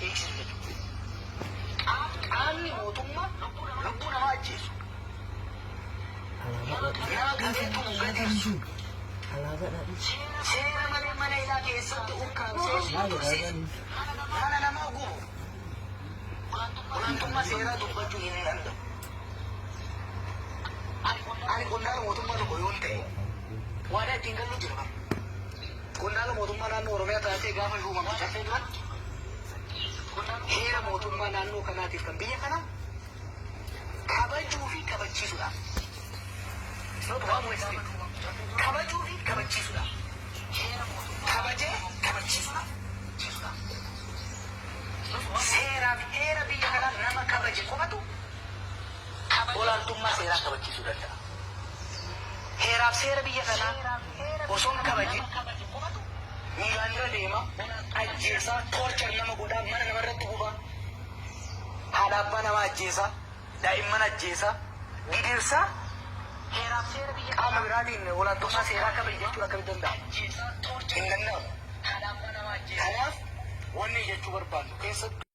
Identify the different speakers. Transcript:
Speaker 1: eegsisu jechuudha. Qaamni mootummaa lubbuu namaa ajjeesu. Yaa qabeetu gadeessu. Seera malee mana hidhaa keessatti ukkaamsee mana namaa gubu. Olaantummaa seeraa dubbachuu hin danda'u. Ani qondaala mootummaa tokko yoon ta'e waadaa ittiin gallu jira. Qondaala mootummaa naannoo Oromiyaa taatee gaafa shuumamu caffee duratti heera mootummaa naannoo kanaatiif kan biyya kana kabajuu fi kabachiisuudha. Kabajuu fi kabachiisuudha. Kabajee kabachiisuudha. Seeraa fi heera biyya kanaa nama kabaje qofatu olaantummaa seeraa kabachiisuu danda'a. Heeraaf seera biyya kanaa osoo hin kabajin miilaan irra deema ajjeesaa toorchar nama godhaa mana namarratti gubaa haadha abbaa nama ajjeesaa daa'imman ajjeesaa gidirsaa heeraaf seera biyya qaama biraatiin olaantummaa seeraa kabaje jechuun akkamitti danda'a? Hin danda'amu. Kanaaf wanni jechuu barbaannu keessatti